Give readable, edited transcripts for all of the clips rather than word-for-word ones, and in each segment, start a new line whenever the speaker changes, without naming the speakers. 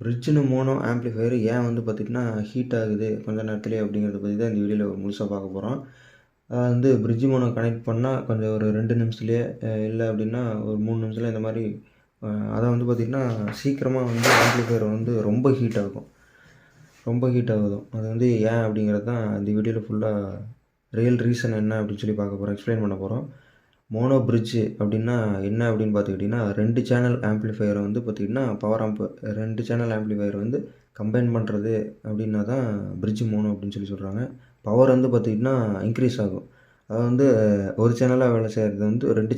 ரிட்ஜ்னு mono amplifier ஏன் வந்து பார்த்திங்கன்னா ஹீட் ஆகுது கொஞ்ச நேரத்துலேயே அப்படிங்கிறத பற்றி தான் இந்த வீடியோவில் முழுசாக பார்க்க போகிறோம். அதாவது வந்து பிரிட்ஜ் மோனோ கனெக்ட் பண்ணால் கொஞ்சம் ஒரு 2 நிமிஷத்துலேயே இல்லை அப்படின்னா ஒரு 3 நிமிஷத்தில் இந்த மாதிரி அதை வந்து பார்த்திங்கன்னா சீக்கிரமாக வந்து ஆம்ப்ளிஃபையர் வந்து ரொம்ப ஹீட் ஆகும். அது வந்து ஏன் அப்படிங்கிறது தான் இந்த வீடியோவில் ஃபுல்லாக ரியல் ரீசன் என்ன அப்படின்னு சொல்லி பார்க்க போகிறோம், எக்ஸ்பிளைன் பண்ண போகிறோம். மோனோ பிரிட்ஜ் அப்படின்னா என்ன அப்படின்னு பார்த்துக்கிட்டிங்கன்னா 2 சேனல் ஆம்ப்ளிஃபையரை வந்து பார்த்திங்கன்னா பவர் ஆம்ப் 2 சேனல் ஆம்ப்ளிஃபையர் வந்து கம்பைன் பண்ணுறது அப்படின்னா தான் பிரிட்ஜ் மோனோ அப்படின்னு சொல்லி சொல்கிறாங்க. பவர் வந்து பார்த்திங்கன்னா இன்க்ரீஸ் ஆகும். அது வந்து ஒரு சேனலாக வேலை செய்கிறது வந்து 2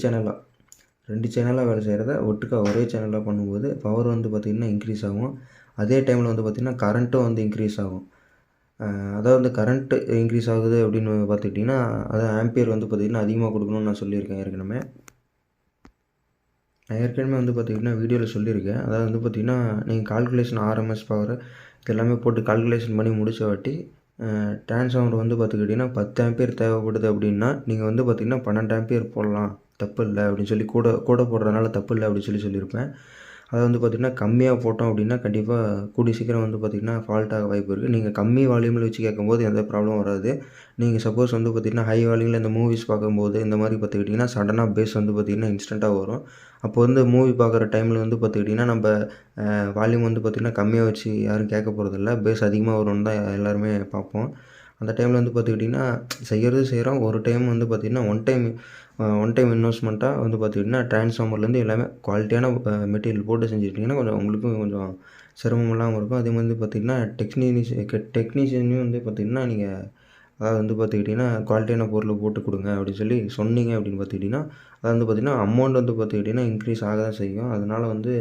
சேனலாக வேலை செய்கிறத ஒட்டுக்கா ஒரே சேனலாக பண்ணும்போது பவர் வந்து பார்த்திங்கன்னா இன்க்ரீஸ் ஆகும். அதே டைமில் வந்து பார்த்திங்கன்னா கரண்ட்டும் வந்து இன்க்ரீஸ் ஆகும். அதாவது கரண்ட்டு இன்க்ரீஸ் ஆகுது அப்படின்னு பார்த்துக்கிட்டிங்கன்னா அதான் ஆம்பியர் வந்து பார்த்திங்கன்னா அதிகமாக கொடுக்கணும்னு நான் சொல்லியிருக்கேன் ஏற்கனவே. வந்து பார்த்திங்கன்னா வீடியோவில் சொல்லியிருக்கேன். அதாவது வந்து பார்த்திங்கன்னா நீங்கள் கால்குலேஷன் ஆர்எம்எஸ் பவர் இது எல்லாமே போட்டு கால்குலேஷன் பண்ணி முடிச்ச வாட்டி டிரான்ஸ்ஃபார்மர் வந்து பார்த்துக்கிட்டிங்கன்னா 10 ஆம்பியர் தேவைப்படுது அப்படின்னா நீங்கள் வந்து பார்த்திங்கன்னா 12 ஆம்பியர் போடலாம், தப்பு இல்லை அப்படின்னு சொல்லி கூட போடுறதுனால தப்பு இல்லை அப்படின்னு சொல்லியிருப்பேன். அதை வந்து பார்த்திங்கன்னா கம்மியாக போட்டோம் அப்படின்னா கண்டிப்பாக கூடிய சீக்கிரம் வந்து பார்த்திங்கன்னா ஃபால்ட் ஆக வாய்ப்பு இருக்குது. நீங்கள் கம்மி வால்யூமில் வச்சு கேட்கும்போது எந்த ப்ராப்ளம் வராது. நீங்கள் சப்போஸ் வந்து பார்த்திங்கன்னா ஹை வால்யூமில் இந்த மூவிஸ் பார்க்கும்போது இந்த மாதிரி பார்த்துக்கிட்டிங்கன்னா சடனாக பேஸ் வந்து பார்த்திங்கன்னா இன்ஸ்டண்ட்டாக வரும். அப்போ வந்து மூவி பார்க்குற டைமில் வந்து பார்த்துக்கிட்டிங்கன்னா நம்ம வால்யூம் வந்து பார்த்திங்கன்னா கம்மியாக வச்சு யாரும் கேட்க போகிறதில்ல, பேஸ் அதிகமாக வரும்னு தான் எல்லாருமே பார்ப்போம். அந்த டைமில் வந்து பார்த்துக்கிட்டிங்கன்னா செய்கிறோம். ஒரு டைம் வந்து பார்த்திங்கன்னா ஒன் டைம் இன்வெஸ்ட்மெண்ட்டாக வந்து பார்த்துக்கிட்டிங்கன்னா டிரான்ஸ்ஃபார்மர்லேருந்து எல்லாமே குவாலிட்டியான மெட்டீரியல் போட்டு செஞ்சுக்கிட்டிங்கன்னா கொஞ்சம் உங்களுக்கும் கொஞ்சம் சிரமம் இல்லாமல் இருக்கும். அதே மாதிரி பார்த்திங்கன்னா டெக்னீஷியனையும் வந்து பார்த்திங்கன்னா நீங்கள் அதாவது வந்து பார்த்துக்கிட்டிங்கன்னா குவாலிட்டியான பொருளை போட்டு கொடுங்க அப்படின்னு சொல்லி சொன்னீங்க அப்படின்னு பார்த்துக்கிட்டிங்கன்னா அது வந்து பார்த்திங்கன்னா அமௌண்ட் வந்து பார்த்துக்கிட்டிங்கன்னா இன்க்ரீஸ் ஆக தான் செய்யும். அதனால் வந்து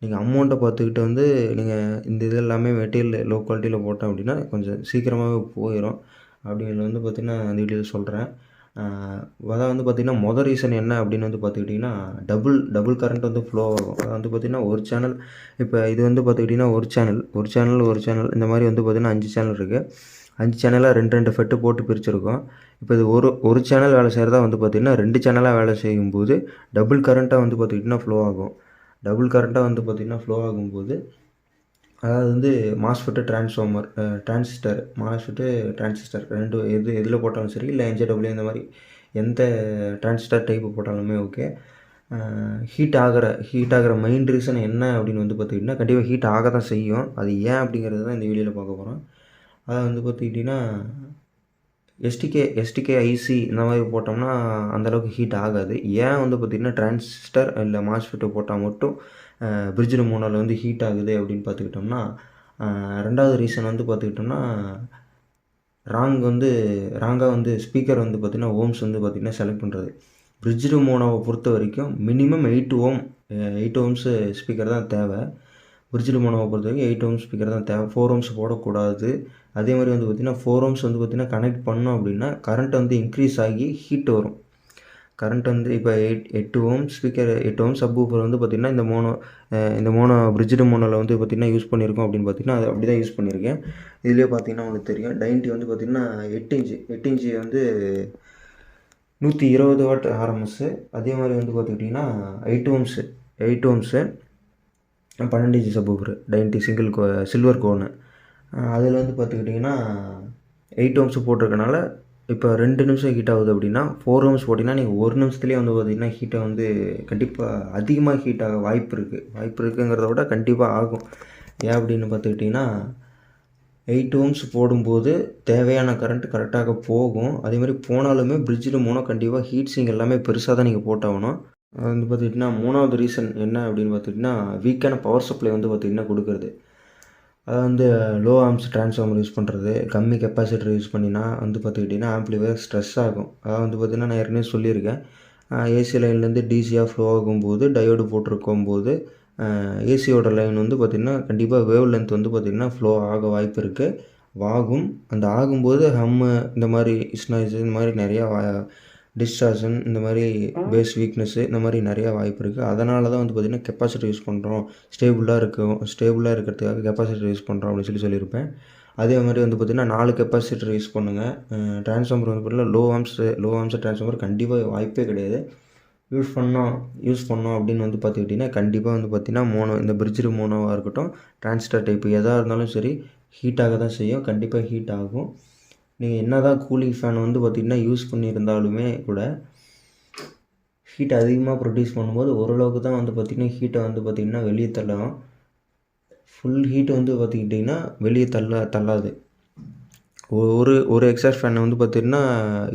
நீங்கள் அமௌண்ட்டை பார்த்துக்கிட்டு வந்து நீங்கள் இந்த இது எல்லாமே மெட்டீரியல் லோ குவாலிட்டியில் போட்டோம் அப்படின்னா கொஞ்சம் சீக்கிரமாகவே போயிடும் அப்படிங்கிறது வந்து பார்த்திங்கன்னா அந்த வீடியோவில் சொல்கிறேன். அதான் வந்து பார்த்திங்கன்னா மொதல் ரீசன் என்ன அப்படின்னு வந்து பார்த்துக்கிட்டிங்கன்னா டபுள் கரண்ட் வந்து ஃப்ளோ ஆகும். அது வந்து பார்த்திங்கன்னா ஒரு சேனல் இப்போ இது வந்து பார்த்துக்கிட்டிங்கன்னா ஒரு சேனல் இந்த மாதிரி வந்து பார்த்திங்கன்னா 5 சேனல் இருக்குது. 5 சேனலாக 2 ஃபெட்டு போட்டு பிரிச்சுருக்கோம். இப்போ இது ஒரு சேனல் வேலை செய்கிறதா வந்து பார்த்திங்கன்னா 2 சேனலாக வேலை செய்யும்போது டபுள் கரண்ட்டாக வந்து பார்த்துக்கிட்டிங்கன்னா ஃப்ளோ ஆகும். அதாவது வந்து மாஸ்ஃபெட்டு டிரான்சிஸ்டர் 2 எதில் போட்டாலும் சரி, இல்லை என்ஜேடபிள்யூ இந்த மாதிரி எந்த டிரான்சிஸ்டர் டைப்பு போட்டாலுமே ஓகே. ஹீட் ஆகிற மெயின் ரீசன் என்ன அப்படின்னு வந்து பார்த்துக்கிட்டிங்கன்னா கண்டிப்பாக ஹீட் ஆக தான் செய்யும். அது ஏன் அப்படிங்கிறது தான் இந்த வீடியோவில் பார்க்க போகிறோம். அதை வந்து பார்த்துக்கிட்டிங்கன்னா எஸ்டிகே ஐசி இந்த மாதிரி போட்டோம்னா அந்தளவுக்கு ஹீட் ஆகாது. ஏன் வந்து பார்த்திங்கன்னா டிரான்சிஸ்டர் இல்லை மாஸ்ஃபெட்டு போட்டால் மட்டும் பிரிட்ஜ் மோனோவில் வந்து ஹீட் ஆகுது அப்படின்னு பார்த்துக்கிட்டோம்னா ரெண்டாவது ரீசன் வந்து பார்த்துக்கிட்டோம்னா ராங்காக வந்து ஸ்பீக்கர் வந்து பார்த்திங்கன்னா ஓம்ஸ் வந்து பார்த்திங்கன்னா செலக்ட் பண்ணுறது. பிரிட்ஜ் மோனோவை பொறுத்த வரைக்கும் மினிமம் 8 ஓம்ஸு ஸ்பீக்கர் தான் தேவை. பிரிட்ஜ் மோனோவை பொறுத்த வரைக்கும் 8 ஓம்ஸ் ஸ்பீக்கர் தான் தேவை. 4 ஓம்ஸ் போடக்கூடாது. அதே மாதிரி வந்து பார்த்திங்கன்னா 4 ஓம்ஸ் வந்து பார்த்திங்கன்னா கனெக்ட் பண்ணோம் அப்படின்னா கரண்ட் வந்து இன்க்ரீஸ் ஆகி ஹீட் வரும். கரண்ட் வந்து இப்போ 8 ஓம்ஸ் ஸ்பீக்கர் 8 ஓம்ஸ் சப்வூஃபர் வந்து பார்த்திங்கன்னா இந்த மோனோ பிரிட்ஜ் மோனோவில் வந்து பார்த்திங்கன்னா யூஸ் பண்ணியிருக்கோம் அப்படின்னு பார்த்திங்கன்னா அது அப்படி தான் யூஸ் பண்ணியிருக்கேன். இதுலேயே பார்த்திங்கன்னா உங்களுக்கு தெரியும் டைன்ட்டி வந்து பார்த்திங்கன்னா 8 இன்ச்சு வந்து 120 வாட் ஆர்எம்எஸ்ஸு. அதே மாதிரி வந்து பார்த்துக்கிட்டிங்கன்னா 8 ஓம்ஸு 12 இன்ச்சு சப்வூஃபர் டைன்ட்டி சில்வர் கோனு. அதில் வந்து பார்த்துக்கிட்டிங்கன்னா 8 ஓம்ஸ் போட்டிருக்கனால இப்போ 2 நிமிஷம் ஹீட் ஆகுது அப்படின்னா 4 ஓம்ஸ் போட்டிங்கன்னா நீங்கள் 1 நிமிஷத்துலேயே வந்து பார்த்திங்கன்னா ஹீட்டை வந்து கண்டிப்பாக அதிகமாக ஹீட் ஆக வாய்ப்பு இருக்குங்கிறத விட கண்டிப்பாக ஆகும். ஏன் அப்படின்னு பார்த்துக்கிட்டிங்கன்னா 8 ஓம்ஸ் போடும்போது தேவையான கரண்ட் கரெக்டாக போகும். அதே மாதிரி போனாலுமே பிரிட்ஜில் மோனோ கண்டிப்பாக ஹீட் சிங் எல்லாமே பெருசாக தான் நீங்கள் போட்டாகணும். அது வந்து பார்த்துக்கிட்டிங்கன்னா 3வது ரீசன் என்ன அப்படின்னு பார்த்துக்கிட்டிங்கன்னா வீக்கான பவர் சப்ளை வந்து பார்த்திங்கன்னா கொடுக்குறது. அதாவது வந்து லோ ஆம்ஸ் டிரான்ஸ்ஃபார்மர் யூஸ் பண்ணுறது, கம்மி கெப்பாசிட்டர் யூஸ் பண்ணினா வந்து பார்த்துக்கிட்டிங்கன்னா ஆம்ப்ளிஃபையர் ஸ்ட்ரெஸ் ஆகும். அதாவது வந்து பார்த்திங்கன்னா நான் ஏற்கனவே சொல்லியிருக்கேன் ஏசி லைன்லேருந்து டிசியாக ஃப்ளோ ஆகும்போது டயோடு போட்டிருக்கும்போது ஏசியோட லைன் வந்து பார்த்திங்கன்னா கண்டிப்பாக வேவ் லென்த் வந்து பார்த்திங்கன்னா ஃப்ளோ ஆக வாய்ப்பு இருக்குது. அந்த ஆகும்போது ஹம்மு இந்த மாதிரி இஸ்னாய்ஸு இந்த மாதிரி நிறையா டிஸ்டார்ஷன் இந்த மாதிரி பேஸ் வீக்னஸ்ஸு இந்த மாதிரி நிறையா வாய்ப்பு இருக்குது. அதனால தான் வந்து பார்த்திங்கன்னா கெப்பாசிட்டர் யூஸ் பண்ணுறோம், ஸ்டேபிளாக இருக்கிறதுக்காக கெப்பாசிட்டர் யூஸ் பண்ணுறோம் அப்படின்னு சொல்லியிருப்பேன். அதே மாதிரி வந்து பார்த்திங்கன்னா 4 கெப்பாசிட்டர் யூஸ் பண்ணுங்கள். டிரான்ஸ்ஃபார்மர் வந்து பார்த்திங்கன்னா லோ ஆம்ஸ் டிரான்ஸ்ஃபார்மர் கண்டிப்பாக வாய்ப்பே கிடையாது. யூஸ் பண்ணோம் அப்படின்னு வந்து பார்த்துக்கிட்டிங்கன்னா கண்டிப்பாக வந்து பார்த்திங்கன்னா இந்த பிரிட்ஜ்டு மோனோவாக இருக்கட்டும், டிரான்சிஸ்டர் டைப்பு எதாக இருந்தாலும் சரி ஹீட்டாக தான் செய்யும். கண்டிப்பாக ஹீட் ஆகும். நீங்கள் என்ன தான் கூலிங் ஃபேன் வந்து பார்த்திங்கன்னா யூஸ் பண்ணியிருந்தாலுமே கூட ஹீட் அதிகமாக ப்ரொடியூஸ் பண்ணும்போது ஓரளவுக்கு தான் வந்து பார்த்திங்கன்னா ஹீட்டை வந்து பார்த்திங்கன்னா வெளியே தள்ளலாம். ஃபுல் ஹீட் வந்து பார்த்துக்கிட்டிங்கன்னா வெளியே தள்ளாது. ஒரு எக்ஸாஸ்ட் ஃபேனை வந்து பார்த்திங்கன்னா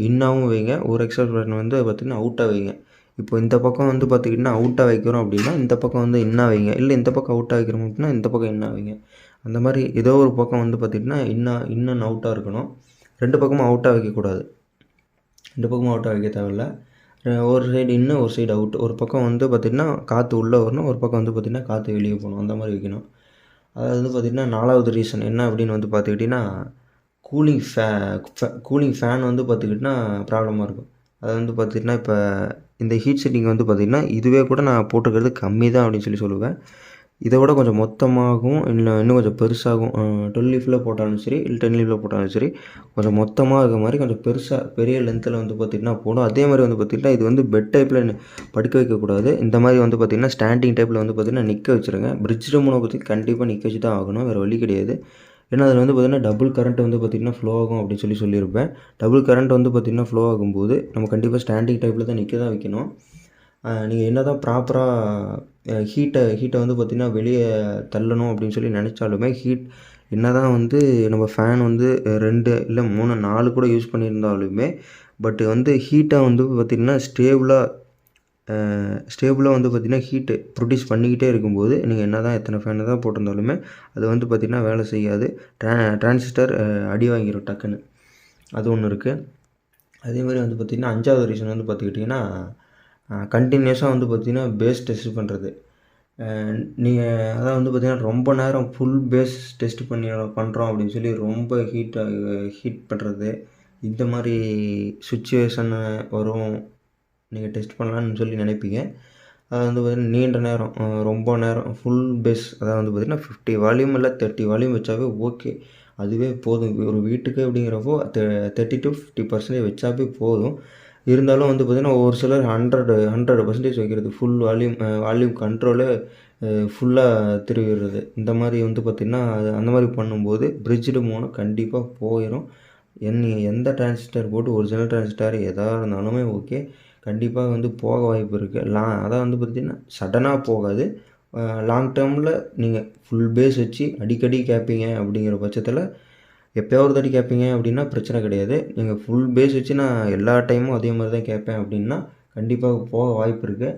இன்னாகவும் வைங்க, ஒரு எக்ஸாஸ்ட் ஃபேன் வந்து பார்த்திங்கன்னா அவுட்டாக வைங்க. இப்போ இந்த பக்கம் வந்து பார்த்திங்கன்னா அவுட்டாக வைக்கிறோம் அப்படின்னா இந்த பக்கம் வந்து இன்னா வைங்க, இல்லை இந்த பக்கம் அவுட்டாக வைக்கிறோம் அப்படின்னா இந்த பக்கம் இன்னா வைங்க. அந்த மாதிரி ஏதோ ஒரு பக்கம் வந்து பார்த்திங்கன்னா இன்னும் அவுட்டாக இருக்கணும். 2 பக்கமும் அவுட்டாக வைக்கக்கூடாது. 2 பக்கமும் அவுட்டாக வைக்க தேவையில்ல. ஒரு சைடு இன்னும் ஒரு சைடு அவுட். ஒரு பக்கம் வந்து பார்த்திங்கன்னா காற்று உள்ளே வரணும், ஒரு பக்கம் வந்து பார்த்திங்கன்னா காற்று வெளியே போகணும். அந்த மாதிரி வைக்கணும். அதாவது வந்து பார்த்திங்கன்னா 4வது ரீசன் என்ன அப்படின்னு வந்து பார்த்துக்கிட்டிங்கன்னா கூலிங் ஃபேன் வந்து பார்த்துக்கிட்டிங்கன்னா ப்ராப்ளமாக இருக்கும். அது வந்து பார்த்திங்கன்னா இப்போ இந்த ஹீட் செட்டிங் வந்து பார்த்திங்கன்னா இதுவே கூட நான் போட்டுக்கிறது கம்மி தான் அப்படின்னு சொல்லுவேன். இதை விட கொஞ்சம் மொத்தமாகவும் இல்லை இன்னும் கொஞ்சம் பெருசாகவும் 12 லீஃபில் போட்டாலும் சரி இல்லை 10 லீஃபில் போட்டாலும் சரி கொஞ்சம் மொத்தமாக இருக்க மாதிரி கொஞ்சம் பெரிய லென்த்தில் வந்து பார்த்திங்கன்னா போடும். அதே மாதிரி வந்து பார்த்திங்கன்னா இது வந்து பெட் டைப்பில் படுக்க வைக்கக்கூடாது. இந்த மாதிரி வந்து பார்த்திங்கன்னா ஸ்டாண்டிங் டைப்பில் வந்து பார்த்திங்கன்னா நிற்க வச்சுருங்க. பிரிட்ஜ்டு மோனோ பற்றி கண்டிப்பாக நிற்க வச்சு தான் ஆகணும், வேறு வழி கிடையாது. ஏன்னா அதில் வந்து பார்த்திங்கன்னா டபுள் கரண்ட் வந்து பார்த்திங்கன்னா ஃப்ளோ ஆகும் அப்படின்னு சொல்லியிருப்பேன். டபுள் கரண்ட் வந்து பார்த்திங்கன்னா ஃப்ளோ ஆகும்போது நம்ம கண்டிப்பாக ஸ்டாண்டிங் டைப்பில் தான் நிற்க தான் வைக்கணும். நீங்கள் என்ன தான் ப்ராப்பராக ஹீட்டை வந்து பார்த்திங்கன்னா வெளியே தள்ளணும் அப்படின்னு நினச்சாலுமே என்ன தான் வந்து நம்ம ஃபேன் வந்து 2 இல்லை 3 4 கூட யூஸ் பண்ணியிருந்தாலுமே பட் வந்து ஹீட்டை வந்து பார்த்திங்கன்னா ஸ்டேபிளாக வந்து பார்த்திங்கன்னா ஹீட்டு ப்ரொடியூஸ் பண்ணிக்கிட்டே இருக்கும்போது நீங்கள் என்ன தான் எத்தனை ஃபேனை தான் போட்டிருந்தாலுமே அது வந்து பார்த்திங்கன்னா வேலை செய்யாது. டிரான்சிஸ்டர் அடி வாங்கிடும் டக்குன்னு. அது ஒன்று இருக்குது. அதே மாதிரி வந்து பார்த்திங்கன்னா 5வது ரீசன் வந்து பார்த்துக்கிட்டிங்கன்னா கண்டினியூஸாக வந்து பார்த்திங்கன்னா பேஸ் டெஸ்ட் பண்ணுறது. நீங்கள் அதான் வந்து பார்த்திங்கன்னா ரொம்ப நேரம் ஃபுல் பேஸ் டெஸ்ட் பண்ணுறோம் அப்படின்னு ரொம்ப ஹீட் பண்ணுறது, இந்த மாதிரி சுச்சுவேஷன் வரும். நீங்கள் டெஸ்ட் பண்ணலான்னு நினைப்பீங்க. அது வந்து பார்த்திங்கன்னா நீண்ட நேரம் ரொம்ப நேரம் ஃபுல் பேஸ் அதாவது வந்து பார்த்திங்கன்னா 50 வால்யூம் இல்லை 30 வால்யூம் வச்சாவே ஓகே, அதுவே போதும். ஒரு வீட்டுக்கு அப்படிங்கிறப்போ 30 to 50% வச்சாவே போதும். இருந்தாலும் வந்து பார்த்திங்கன்னா ஒரு சிலர் 100% வைக்கிறது, ஃபுல் வால்யூம் கண்ட்ரோலு ஃபுல்லாக திருவிடுறது. இந்த மாதிரி வந்து பார்த்திங்கன்னா அந்த மாதிரி பண்ணும்போது பிரிட்ஜ்டு மோனோ கண்டிப்பாக போயிடும். நீங்கள் எந்த டிரான்சிஸ்டர் போட்டு ஒரிஜினல் டிரான்சிஸ்டர் எதாக இருந்தாலுமே ஓகே, கண்டிப்பாக வந்து போக வாய்ப்பு இருக்குது. அதான் வந்து பார்த்திங்கன்னா சடனாக போகாது. லாங் டேர்மில் நீங்கள் ஃபுல் பேஸ் வச்சு அடிக்கடி கேட்பீங்க அப்படிங்கிற பட்சத்தில் எப்போயாவது தாட்டி கேட்பீங்க அப்படின்னா பிரச்சனை கிடையாது. நீங்கள் ஃபுல் பேஸ் வச்சு நான் எல்லா டைமும் அதே மாதிரி தான் கேட்பேன் அப்படின்னா கண்டிப்பாக போக வாய்ப்பு இருக்குது.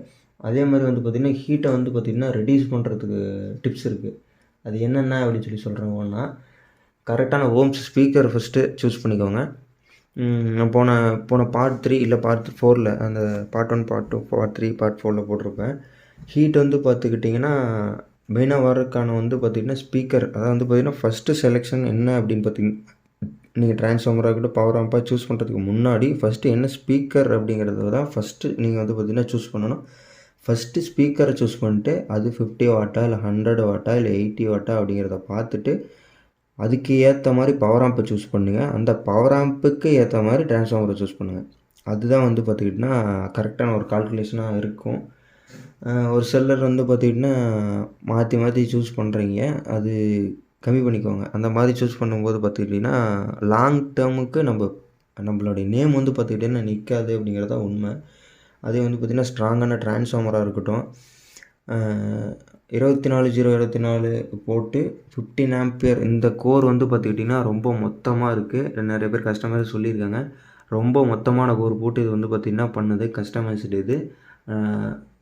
அதே மாதிரி வந்து பார்த்திங்கன்னா ஹீட்டை வந்து பார்த்திங்கன்னா ரெடியூஸ் பண்ணுறதுக்கு டிப்ஸ் இருக்குது. அது என்னென்ன அப்படின்னு சொல்கிறோன்னா கரெக்டான ஓம்ஸ் ஸ்பீக்கர் ஃபஸ்ட்டு சூஸ் பண்ணிக்கோங்க. போன பார்ட் 3 இல்லை பார்ட் 4ல் அந்த பார்ட் 1 பார்ட் 2 பார்ட் 3 பார்ட் 4ல் போட்டிருப்பேன். ஹீட் வந்து பார்த்துக்கிட்டிங்கன்னா மெயினாக வர்றதுக்கான வந்து பார்த்திங்கன்னா ஸ்பீக்கர். அதாவது வந்து பார்த்திங்கன்னா ஃபஸ்ட்டு செலெக்ஷன் என்ன அப்படின்னு பார்த்திங்கன்னா நீங்கள் டிரான்ஸ்ஃபார்மராக இருக்கட்டும் பவர் ஆம்பாக சூஸ் பண்ணுறதுக்கு முன்னாடி ஃபஸ்ட்டு என்ன ஸ்பீக்கர் அப்படிங்கிறத தான் ஃபஸ்ட்டு நீங்கள் வந்து பார்த்திங்கன்னா சூஸ் பண்ணணும். ஃபஸ்ட்டு ஸ்பீக்கரை சூஸ் பண்ணிட்டு அது 50 வாட்டா இல்லை 100 வாட்டா இல்லை 80 வாட்டா அப்படிங்கிறத பார்த்துட்டு அதுக்கு ஏற்ற மாதிரி பவர் ஆம்பை சூஸ் பண்ணுங்கள். அந்த பவர் ஆம்புக்கு ஏற்ற மாதிரி டிரான்ஸ்ஃபார்மரை சூஸ் பண்ணுங்கள். அதுதான் வந்து பார்த்திக்கிட்டிங்கன்னா கரெக்டான ஒரு கால்குலேஷனாக இருக்கும். ஒரு சிலர் வந்து பார்த்திக்கிட்டிங்கன்னா மாற்றி சூஸ் பண்ணுறீங்க, அது கம்மி பண்ணிக்கோங்க. அந்த மாதிரி சூஸ் பண்ணும்போது பார்த்துக்கிட்டிங்கன்னா லாங் டேர்முக்கு நம்மளுடைய நேம் வந்து பார்த்துக்கிட்டிங்கன்னா நிற்காது அப்படிங்கிறதா உண்மை. அதே வந்து பார்த்திங்கன்னா ஸ்ட்ராங்கான டிரான்ஸ்ஃபார்மராக இருக்கட்டும் 24/024 போட்டு 15 ஆம்பியர் இந்த கோர் வந்து பார்த்துக்கிட்டிங்கன்னா ரொம்ப மொத்தமாக இருக்குது. நிறைய பேர் கஸ்டமர் சொல்லியிருக்காங்க, ரொம்ப மொத்தமான கோர் போட்டு இது வந்து பார்த்திங்கன்னா பண்ணுது கஸ்டமைஸ்டு. இது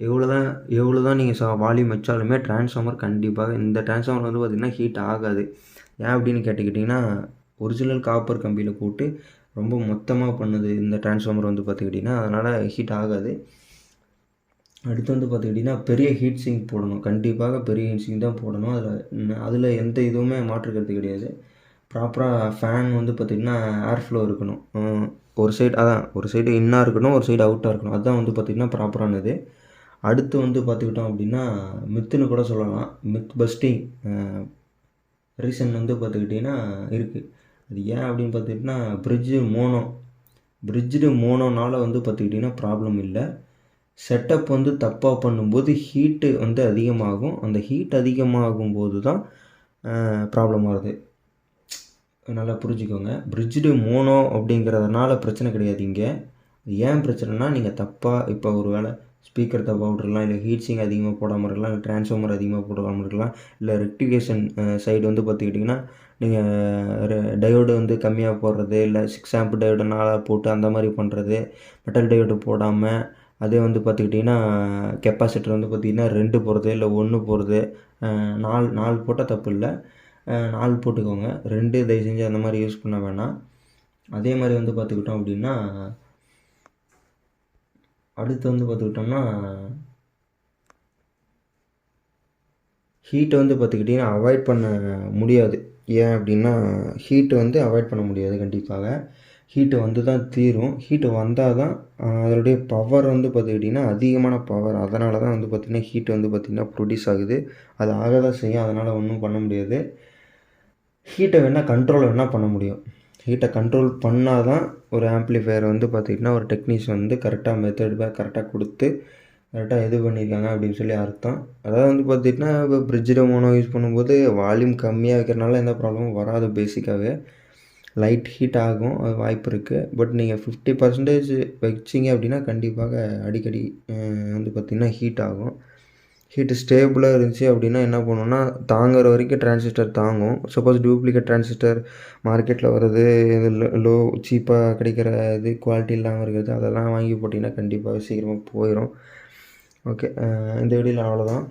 எவ்வளோ தான் நீங்கள் வால்யூம் வச்சாலுமே டிரான்ஸ்ஃபார்மர் கண்டிப்பாக இந்த டிரான்ஸ்ஃபார்மர் வந்து பார்த்திங்கன்னா ஹீட் ஆகாது. ஏன் அப்படின்னு கேட்டுக்கிட்டிங்கன்னா ஒரிஜினல் காப்பர் கம்பியில் போட்டு ரொம்ப மொத்தமாக பண்ணுது இந்த டிரான்ஸ்ஃபார்மர் வந்து பார்த்துக்கிட்டிங்கன்னா, அதனால் ஹீட் ஆகாது. அடுத்து வந்து பார்த்துக்கிட்டிங்கன்னா பெரிய ஹீட் சிங்க் போடணும். கண்டிப்பாக பெரிய ஹீட் சிங்க் தான் போடணும். அதில் எந்த இதுவுமே மாற்றுக்கிறது கிடையாது. ப்ராப்பராக ஃபேன் வந்து பார்த்திங்கன்னா ஏர் ஃப்ளோ இருக்கணும். ஒரு சைடு இன்னாக இருக்கணும், ஒரு சைடு அவுட்டாக இருக்கணும். அதுதான் வந்து பார்த்திங்கன்னா ப்ராப்பரானது. அடுத்து வந்து பார்த்துக்கிட்டோம் அப்படின்னா மித்துன்னு கூட சொல்லலாம், மித் பஸ்டிங் ரீசன் வந்து பார்த்துக்கிட்டிங்கன்னா இருக்குது. அது ஏன் அப்படின்னு பார்த்துக்கிட்டிங்கன்னா பிரிட்ஜ்டு மோனோனால் வந்து பார்த்துக்கிட்டிங்கன்னா ப்ராப்ளம் இல்லை. செட்டப் வந்து தப்பாக பண்ணும்போது ஹீட்டு வந்து அதிகமாகும். அந்த ஹீட் அதிகமாகும்போது தான் ப்ராப்ளம் வருது. நல்லா புரிஞ்சுக்கோங்க. பிரிட்ஜ்டு மோனோ அப்படிங்கிறதுனால பிரச்சனை கிடையாது இங்கே. ஏன் பிரச்சனைனா, நீங்கள் தப்பாக இப்போ ஒரு வேளை ஸ்பீக்கர் தப்பாக விட்றலாம், இல்லை ஹீட் சிங்க் அதிகமாக போடாமல் இருக்கலாம், இல்லை ட்ரான்ஸ்ஃபார்மர் அதிகமாக போடாமல் இருக்கலாம், இல்லை ரெக்டிஃபிகேஷன் சைடு வந்து பார்த்துக்கிட்டிங்கன்னா நீங்கள் டயோடு வந்து கம்மியாக போடுறது, இல்லை 6 ஆம்ப் டயோடு 4 போட்டு அந்த மாதிரி பண்ணுறது, மெட்டல் டயோடு போடாமல், அதே வந்து பார்த்துக்கிட்டிங்கன்னா கெப்பாசிட்டர் வந்து பார்த்திங்கன்னா 2 போடுறது, இல்லை 1 போடுறது, 4 போட்டால் தப்பு இல்லை, 4 போட்டுக்கோங்க. 2 தயவு செஞ்சு அந்த மாதிரி யூஸ் பண்ண வேணாம். அதே மாதிரி வந்து பார்த்துக்கிட்டோம் அப்படின்னா, அடுத்து வந்து பார்த்துக்கிட்டோம்னா, ஹீட்டை வந்து பார்த்துக்கிட்டிங்கன்னா அவாய்ட் பண்ண முடியாது. ஏன் அப்படின்னா, ஹீட்டு வந்து அவாய்ட் பண்ண முடியாது கண்டிப்பாக. ஹீட்டு வந்து தான் தீரும். ஹீட்டு வந்தால் தான் அதனுடைய பவர் வந்து பார்த்துக்கிட்டிங்கன்னா அதிகமான பவர். அதனால தான் வந்து பார்த்திங்கன்னா ஹீட் வந்து பார்த்திங்கன்னா ப்ரொடியூஸ் ஆகுது. அது ஆக தான் செய்யும். அதனால் ஒன்றும் பண்ண முடியாது. ஹீட்டை வேணால் கண்ட்ரோல் வேணால் பண்ண முடியும். ஹீட்டை கண்ட்ரோல் பண்ணால் தான் ஒரு ஆம்ப்ளிஃபையர் வந்து பார்த்திங்கன்னா ஒரு டெக்னீஷியன் வந்து கரெக்டாக மெத்தட் கரெக்டாக கொடுத்து கரெக்டாக இது பண்ணியிருக்காங்க அப்படின்னு சொல்லி அர்த்தம். அதாவது வந்து பார்த்திங்கன்னா இப்போ பிரிட்ஜ்டு மோனோ யூஸ் பண்ணும்போது வால்யூம் கம்மியாக வைக்கிறனால எந்த ப்ராப்ளமும் வராது. பேசிக்காகவே லைட் ஹீட் ஆகும், அது வாய்ப்பு இருக்குது. பட் நீங்கள் 50% வச்சிங்க அப்படின்னா கண்டிப்பாக அடிக்கடி வந்து பார்த்திங்கன்னா ஹீட் ஆகும். ஹீட்டு ஸ்டேபிளாக இருந்துச்சு அப்படின்னா என்ன பண்ணுன்னா, தாங்குற வரைக்கும் டிரான்சிஸ்டர் தாங்கும். சப்போஸ் டூப்ளிகேட் டிரான்சிஸ்டர் மார்க்கெட்டில் வர்றது, இது லோ சீப்பாக கிடைக்கிற இது குவாலிட்டி இல்லாமல் இருக்கிறது, அதெல்லாம் வாங்கி போட்டிங்கன்னா கண்டிப்பாக சீக்கிரமாக போயிடும். ஓகே, இந்த வீடியோவில் அவ்வளோதான்.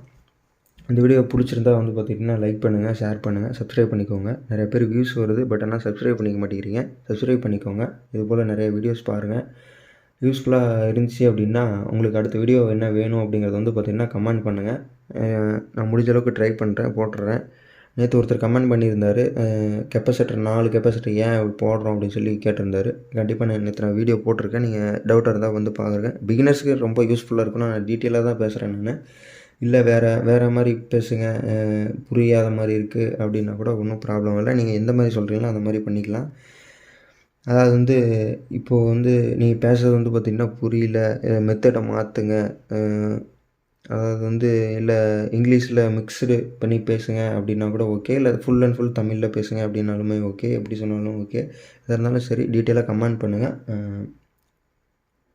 இந்த வீடியோ பிடிச்சிருந்தா வந்து பார்த்திங்கன்னா லைக் பண்ணுங்கள், ஷேர் பண்ணுங்கள், சப்ஸ்கிரைப் பண்ணிக்கோங்க. நிறைய பேர் வியூஸ் வருது, பட் ஆனால் சப்ஸ்கிரைப் பண்ணிக்க மாட்டேங்கிறீங்க. சப்ஸ்கிரைப் பண்ணிக்கோங்க. இது போல் நிறைய வீடியோஸ் பாருங்கள். யூஸ்ஃபுல்லாக இருந்துச்சு அப்படின்னா உங்களுக்கு அடுத்த வீடியோ என்ன வேணும் அப்படிங்கிறத வந்து பார்த்திங்கன்னா கமெண்ட் பண்ணுங்கள். நான் முடிஞ்ச அளவுக்கு ட்ரை பண்ணுறேன், போட்டுறேன். நேற்று ஒருத்தர் கமெண்ட் பண்ணியிருந்தார், கெப்பாசிட்டர் 4 கெப்பாசிட்டர் ஏன் போடுறோம் அப்படின்னு சொல்லி கேட்டிருந்தார். கண்டிப்பாக நான் வீடியோ போட்டிருக்கேன். நீங்கள் டவுட்டாக இருந்தால் வந்து பாருங்கள். பிகினர்ஸ்க்கு ரொம்ப யூஸ்ஃபுல்லாக இருக்கும். நான் டீட்டெயிலாக தான் பேசுகிறேன் நான். இல்லை வேறு மாதிரி பேசுங்க, புரியாத மாதிரி இருக்குது அப்படின்னா கூட ஒன்றும் ப்ராப்ளம் இல்லை. நீங்கள் எந்த மாதிரி சொல்கிறீங்களோ அந்த மாதிரி பண்ணிக்கலாம். அதாவது வந்து இப்போது வந்து நீங்கள் பேசுகிறது வந்து பார்த்திங்கன்னா புரியல, மெத்தடை மாற்றுங்க. அதாவது வந்து இல்லை இங்கிலீஷில் மிக்ஸ்டு பண்ணி பேசுங்க அப்படின்னா கூட ஓகே. இல்லை ஃபுல் அண்ட் ஃபுல் தமிழில் பேசுங்க அப்படின்னாலுமே ஓகே. எப்படி சொன்னாலும் ஓகே. எதாக இருந்தாலும் சரி, டீட்டெயிலாக கமெண்ட் பண்ணுங்கள்.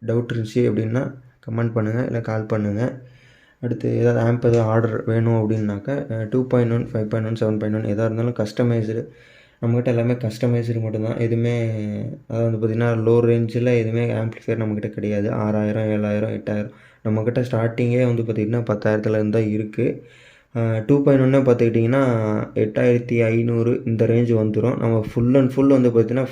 டவுட் இருந்துச்சு அப்படின்னா கமெண்ட் பண்ணுங்கள், இல்லை கால் பண்ணுங்கள். அடுத்து ஏதாவது ஆம்ப் எதாவது ஆர்டர் வேணும் அப்படின்னாக்கா 2.1, 5.1, 7.1 எதாக இருந்தாலும் கஸ்டமைஸ்டு. நம்மக்கிட்ட எல்லாமே கஸ்டமைஸ்டு மட்டும்தான். எதுவுமே அதாவது வந்து பார்த்திங்கன்னா லோ ரேஞ்சில் எதுவுமே ஆம்ப்ளிஃபையர் நம்மக்கிட்ட கிடையாது. 6000, 7000, 8000 நம்மக்கிட்ட ஸ்டார்டிங்கே வந்து பார்த்திங்கன்னா 10,000 தான் இருக்குது. 2.1 பார்த்துக்கிட்டிங்கன்னா 8500 இந்த ரேஞ்சு வந்துடும். நம்ம ஃபுல் அண்ட் ஃபுல் வந்து பார்த்திங்கன்னா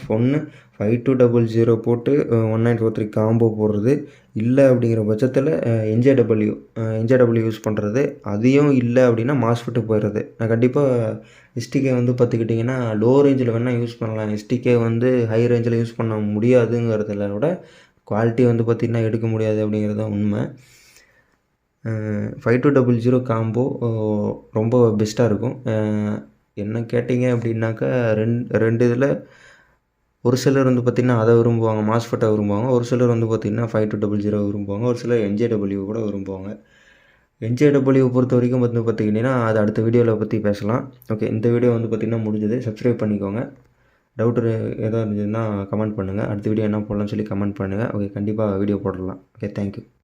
5200 போட்டு 1943 காம்போ போடுறது. இல்லை அப்படிங்கிற பட்சத்தில் என்ஜேடபிள்யூ யூஸ் பண்ணுறது. அதையும் இல்லை அப்படின்னா மாஸ்ஃபெட்டு போயிடுறது. நான் கண்டிப்பாக எஸ்டிகே வந்து பார்த்துக்கிட்டிங்கன்னா லோ ரேஞ்சில் வேணால் யூஸ் பண்ணலாம். எஸ்டிகே வந்து ஹை ரேஞ்சில் யூஸ் பண்ண முடியாதுங்கிறதுல விட குவாலிட்டி வந்து பார்த்திங்கன்னா எடுக்க முடியாது அப்படிங்கிறது தான் உண்மை. 5200 காம்போ ரொம்ப பெஸ்ட்டாக இருக்கும். என்ன கேட்டிங்க அப்படின்னாக்கா ரெண்டு இதில் ஒரு சிலர் வந்து பார்த்திங்கன்னா அதை விரும்புவாங்க, மாஸ்ஃபெட்டை விரும்புவாங்க. ஒரு சிலர் வந்து பார்த்திங்கன்னா 5200 விரும்புவாங்க. ஒரு சிலர் என்ஜேடபிள்யூ கூட விரும்புவாங்க. என்ஜேடபிள்யூ பொறுத்த வரைக்கும் வந்து பார்த்திங்கன்னா அது அடுத்த வீடியோவில் பற்றி பேசலாம். ஓகே, இந்த வீடியோ வந்து பார்த்திங்கன்னா முடிஞ்சது. சப்ஸ்கிரைப் பண்ணிக்கோங்க. டவுட்டு எதாவது இருந்ததுன்னா கமெண்ட் பண்ணுங்கள். அடுத்த வீடியோ என்ன போடலாம்னு சொல்லி கமெண்ட் பண்ணுங்கள். ஓகே, கண்டிப்பாக வீடியோ போடலாம். Okay, thank you.